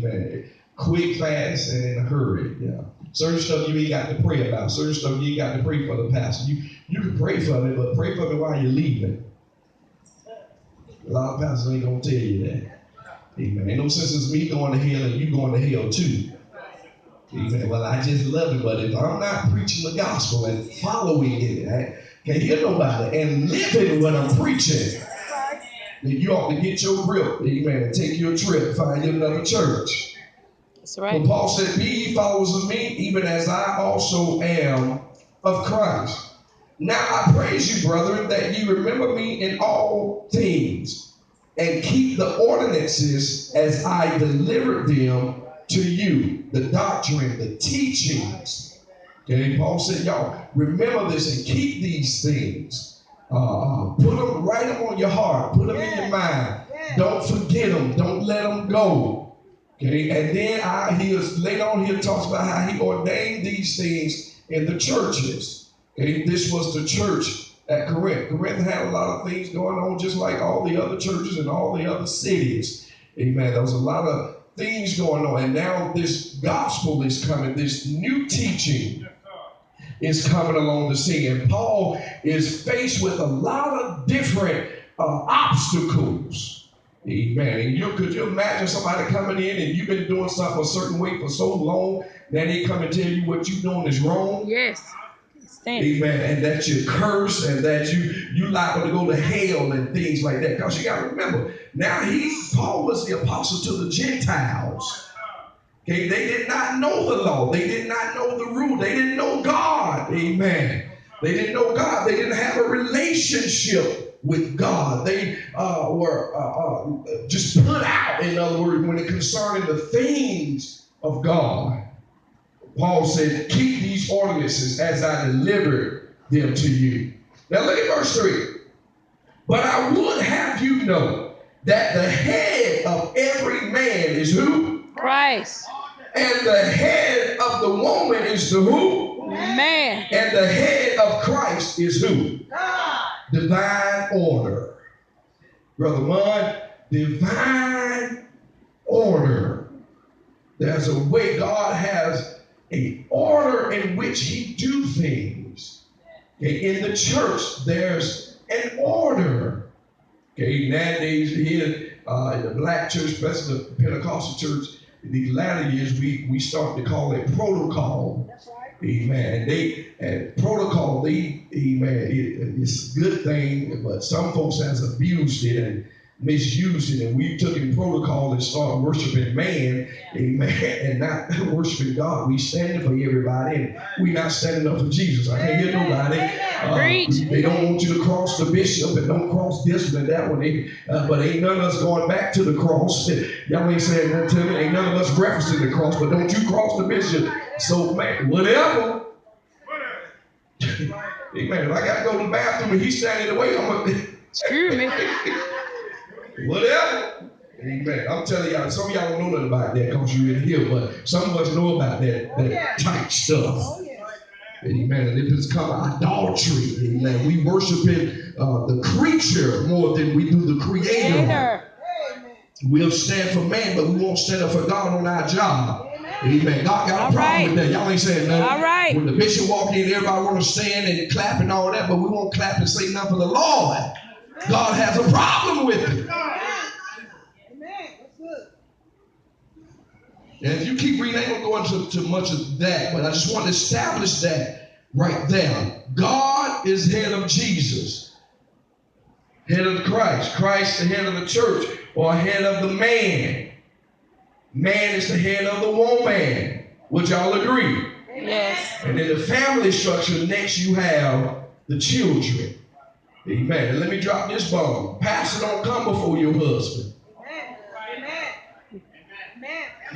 Amen. Quick, fast, and in a hurry. Yeah. Certain stuff you ain't got to pray about. Certain stuff you ain't got to pray for the pastor. You can pray for me, but pray for me while you're leaving. A lot of pastors ain't gonna tell you that. Amen. Ain't no sense in me going to hell and you going to hell too. Amen. Well, I just love it, but if I'm not preaching the gospel and following it, I can't hear nobody and living what I'm preaching, then you ought to get your grip, amen, and take your trip, find you another church. That's right. But Paul said, be ye followers of me, even as I also am of Christ. Now I praise you, brethren, that ye remember me in all things, and keep the ordinances as I delivered them to you, the doctrine, the teachings. Okay, Paul said, y'all, remember this and keep these things. Put them, write them on your heart, put them in your mind. Don't forget them, don't let them go. Okay, and then later on he talks about how he ordained these things in the churches. Okay, this was the church at Corinth. Corinth had a lot of things going on, just like all the other churches and all the other cities. Amen. There was a lot of things going on, and now this gospel is coming. This new teaching is coming along the scene, and Paul is faced with a lot of different obstacles. Amen. And could you imagine somebody coming in and you've been doing something a certain way for so long, then they come and tell you what you're doing is wrong? Yes. Amen. And that you're cursed and that you liable to go to hell and things like that. Because you got to remember, now Paul was the apostle to the Gentiles. Okay, they did not know the law. They did not know the rule. They didn't know God. Amen. They didn't know God. They didn't have a relationship with God. They were just put out, in other words, when it concerning the things of God. Paul said, keep these ordinances as I delivered them to you. Now look at verse 3. But I would have you know that the head of every man is who? Christ. And the head of the woman is the who? Man. And the head of Christ is who? God. Divine order. Brother Munn, divine order. There's a way God has an order in which he do things. Okay, in the church, there's an order. Okay, nowadays here in the black church, especially the Pentecostal church, in these latter years, we start to call it protocol. That's right. Amen. And protocol, amen, it's a good thing, but some folks has abused it and misused it, and we took in protocol and started worshiping man, amen, and not worshiping God. We standing for everybody, and we not standing up for Jesus. I can't hear nobody. They don't want you to cross the bishop and don't cross this one and that one. But ain't none of us going back to the cross. Y'all ain't saying that to me. Ain't none of us referencing the cross, but don't you cross the bishop. So, man, whatever. Amen. If I got to go to the bathroom and he's standing in the way, I'm going to... Screw me. Whatever. Amen. I'm telling y'all, some of y'all don't know nothing about that because you're in here, but some of us know about that tight stuff. Amen. And if it's come idolatry, amen, we worshiping the creature more than we do the creator. We'll stand for man, but we won't stand up for God on our job. Amen. God got a problem with that. Y'all ain't saying nothing. All right. When the bishop walked in, everybody want to stand and clap and all that, but we won't clap and say nothing for the Lord. God has a problem with it. And if you keep reading, I ain't going to go into much of that, but I just want to establish that right there. God is head of Jesus, head of Christ. Christ the head of the church, or head of the man. Man is the head of the woman. Would y'all agree? Yes. And in the family structure, next you have the children. Amen. And let me drop this bomb. Pastor don't come before your husband.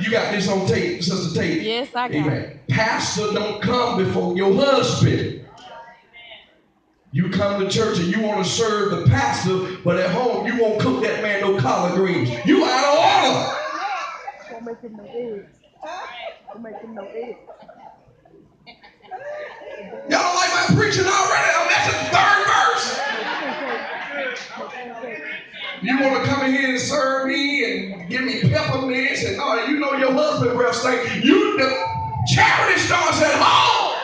You got this on tape, Sister Tate. Yes, I got it. Pastor don't come before your husband. You come to church and you want to serve the pastor, but at home you won't cook that man no collard greens. You out of order. Don't make him no eggs. Don't make him no eggs. Y'all don't like my preaching already? I'm at the third verse. You want to come in here and serve me and give me peppermints and all that. You know your husband breath stink. The charity starts at home.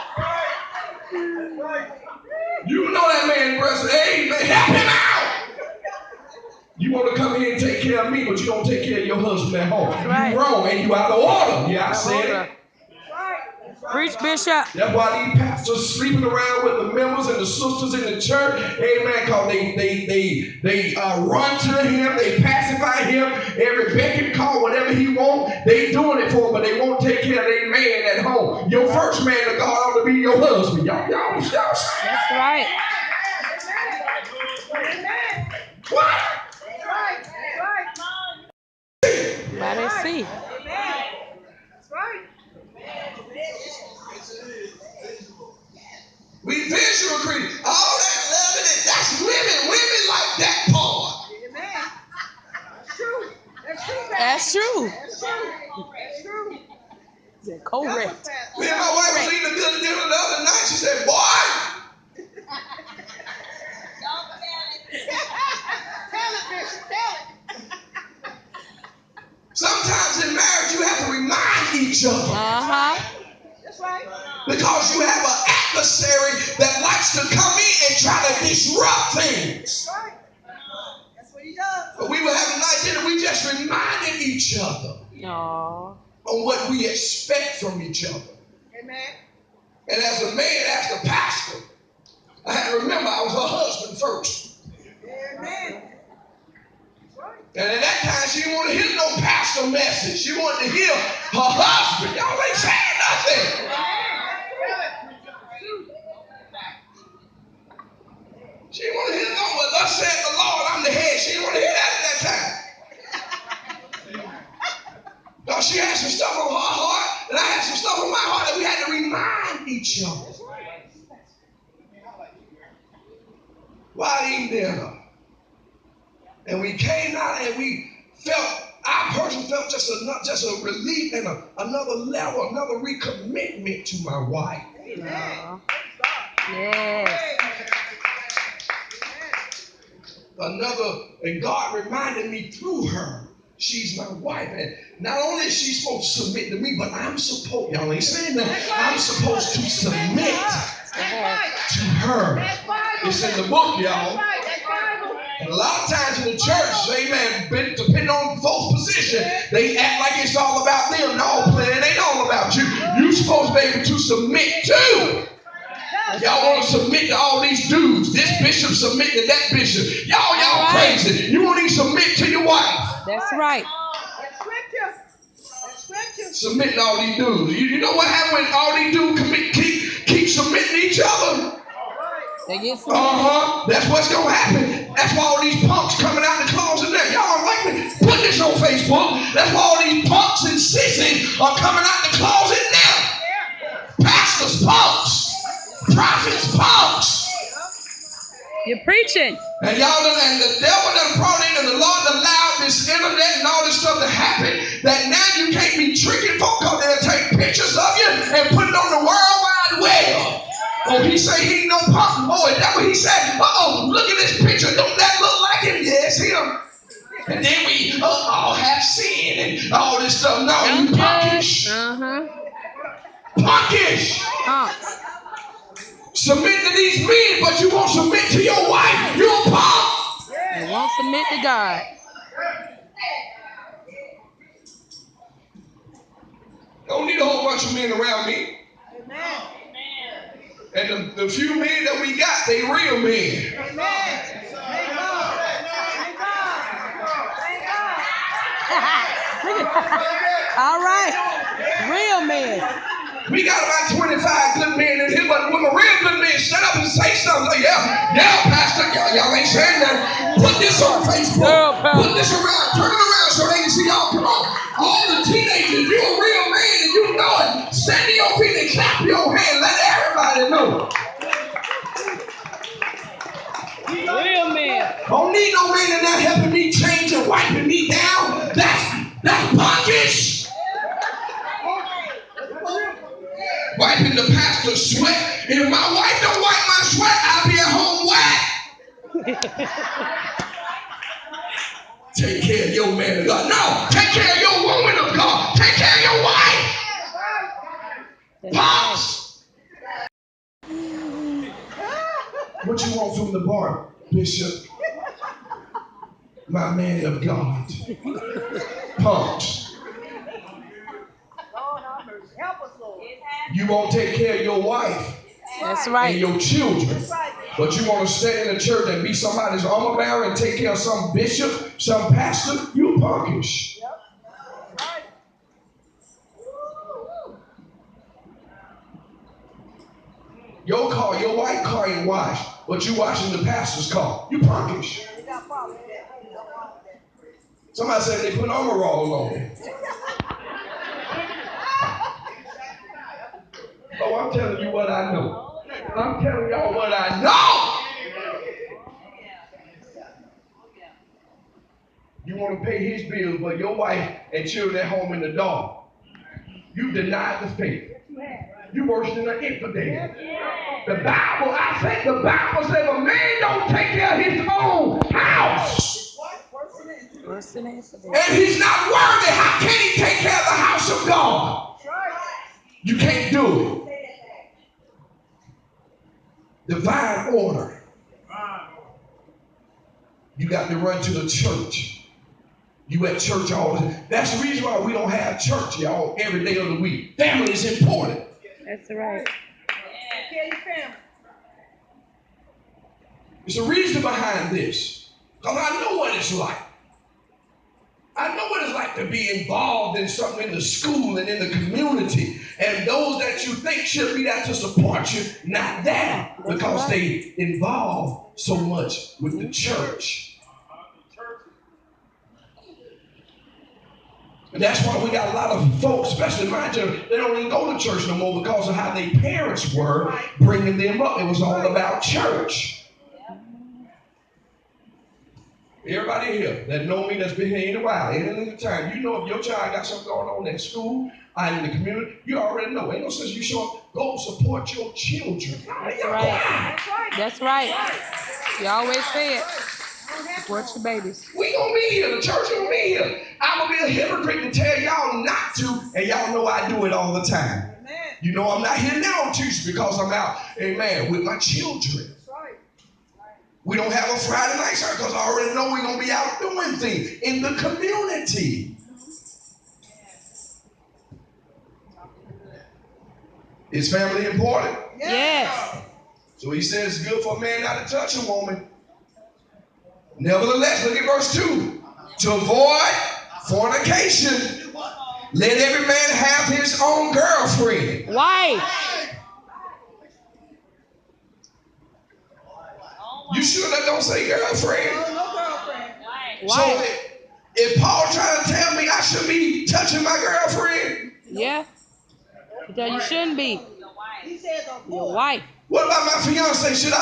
You know that man breath stink. Hey, man, help him out. You want to come here and take care of me, but you don't take care of your husband at home. Right. You're wrong, and you out of order. Yeah, I said it. Preach, Bishop. That's why these pastors sleeping around with the members and the sisters in the church. Amen. Because they run to him, they pacify him, every beck and call, whatever he wants, they doing it for him, but they won't take care of their man at home. Your first man of God ought to be your husband. Y'all. That's right. What? By that sea. That's right. We visual creatures. All that loving it, that's women. Women like that part. Amen. That's true. That's true. That's true. That's true. That's true. Yeah, correct. Me and my wife was eating a good dinner the other night. She said, boy. Tell it, Bishop. Tell it. Sometimes in marriage you have to remind each other. Uh-huh. That's right. Because you have an adversary that likes to come in and try to disrupt things. That's right. That's what he does. But we were having a nice dinner. We just reminded each other No. on what we expect from each other. Amen. And as a man, as the pastor, I had to remember I was her husband first. Amen. And at that time, she didn't want to hear no pastor message. She wanted to hear her husband. Y'all ain't saying nothing. She didn't want to hear no, well, thus said the Lord, I'm the head. She didn't want to hear that at that time. No, she had some stuff on her heart, and I had some stuff on my heart that we had to remind each other. While eating dinner. And we came out and we felt, I personally felt just a relief and another level, another recommitment to my wife. No. Yes. And God reminded me through her, she's my wife. And not only is she supposed to submit to me, but I'm supposed, y'all ain't saying that, I'm supposed to submit to her. It's in the book, y'all. And a lot of times in the church, amen, depending on folks' position, they act like it's all about them. No, it ain't all about you. You're supposed to be able to submit to. Y'all want to submit to all these dudes. This bishop submit to that bishop. Y'all crazy. You won't even submit to your wife. That's right. Submitting all these dudes. You know what happened when all these dudes keep submitting to each other? They get That's what's going to happen. That's why all these punks coming out the closet now. Y'all don't like me? Put this on Facebook. That's why all these punks and sissies are coming out the closet now. Pastors, punks. Prophets, punks. You're preaching. And y'all done, and the devil done brought in, and the Lord allowed this internet and all this stuff to happen, that now you can't be tricking folk because they'll take pictures of you and put it on the World Wide Web. Oh, he say he ain't no punk. Oh, is that what he said? Uh-oh, look at this picture. Don't that look like him? Yes, him. And then we all have sin and all this stuff. No, you punkish. Punkish. Submit to these men, but you won't submit to your wife. You're a punk. You won't submit to God. Don't need a whole bunch of men around me. Amen. And the few men that we got, they real men. Amen. Thank God. All right. Real men. We got about 25 good men in here, but when a real good man shut up and say something, like, yeah, Pastor, y'all ain't saying that. Put this on Facebook. Put this around. Turn it around so they can see y'all. Come on. All the teenagers, you a real man and you know it. Stand to your feet and clap your hand. Let everybody know. Real man. Don't need no man in there helping me change and wiping me down. That's punkish. Wiping the pastor's sweat. If my wife don't wipe my sweat, I'll be at home wet. Take care of your man of God. No, take care of your woman of God. Take care of your wife. Pops. What you want from the bar, Bishop? My man of God. Pops. You won't take care of your wife. That's right. And your children. But you want to stay in the church and be somebody's armor bearer and take care of some bishop, some pastor? You punkish. Your car, your white car ain't washed, but you washing the pastor's car. You punkish. Somebody said they put armor all on it. Oh, I'm telling you what I know. I'm telling y'all what I know. You want to pay his bills, but your wife and children at home in the dark. You denied the faith. You worse than an infidel. The Bible, I said the Bible says a man don't take care of his own house. And he's not worthy. How can he take care of the house of God? You can't do it. Divine order. You got to run to the church. You at church all the time. That's the reason why we don't have church, y'all, every day of the week. Family is important. That's right. There's a reason behind this. Because I know what it's like. I know what it's like to be involved in something in the school and in the community. And those that you think should be there to support you, not there. Because they involve so much with the church. And that's why we got a lot of folks, especially my generation, they don't even go to church no more because of how their parents were bringing them up. It was all about church. Everybody here that know me, that's been here in a while, any length of time, you know if your child got something going on at school or in the community, you already know. Ain't no sense you show up. Go support your children. That's right. That's right. You always say it. Support your babies. We gonna be here. The church gonna be here. I'm gonna be a hypocrite to tell y'all not to, and y'all know I do it all the time. You know I'm not here now on Tuesday because I'm out, amen, with my children. We don't have a Friday night service because I already know we're going to be out doing things in the community. Is family important? Yes. So he says it's good for a man not to touch a woman. Nevertheless, look at verse 2. To avoid fornication, let every man have his own girlfriend. Wife. You sure that don't say girlfriend? No girlfriend. So if Paul trying to tell me I should be touching my girlfriend? Yeah. Because you shouldn't be. He said Your wife. What about my fiance? Should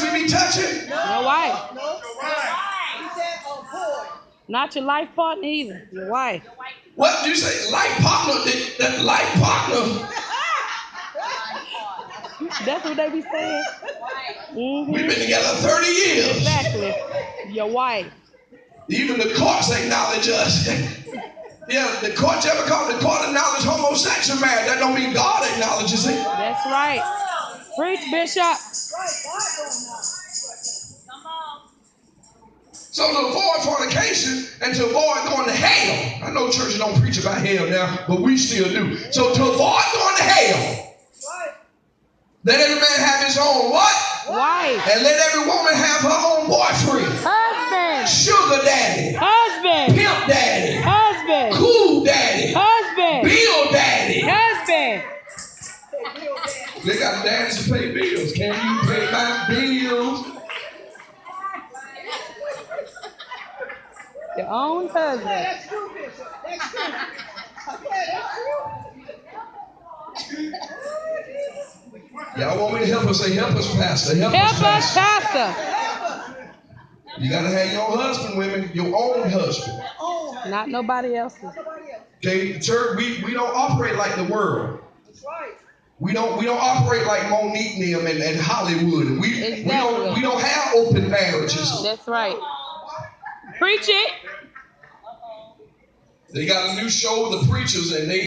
we be touching? Your wife. No. He said a boy. Not your life partner either. Your wife. What do you say? Life partner? That life partner? That's what they be saying. We've been together 30 years. Exactly. Your wife. Even the courts acknowledge us. Yeah, the courts ever called the court acknowledge homosexual marriage. That don't mean God acknowledges it. That's right. Preach, Bishop. So to avoid fornication and to avoid going to hell. I know churches don't preach about hell now, but we still do. So to avoid going to hell, let every man have his own what? Wife. And let every woman have her own boyfriend. Husband. Sugar daddy. Husband. Pimp daddy. Husband. Cool daddy. Husband. Bill daddy. Husband. They got daddies to pay bills. Can you pay my bills? Your own husband. That's true, Bishop. That's true. Y'all want me to help us? Say, help us, Pastor. Help us, Pastor. You got to have your own husband, women. Your own husband. Not nobody else's. Okay, the church, we don't operate like the world. That's right. We don't operate like Monique and them and Hollywood. We don't have open marriages. That's right. Preach it. They got a new show, The Preachers, and they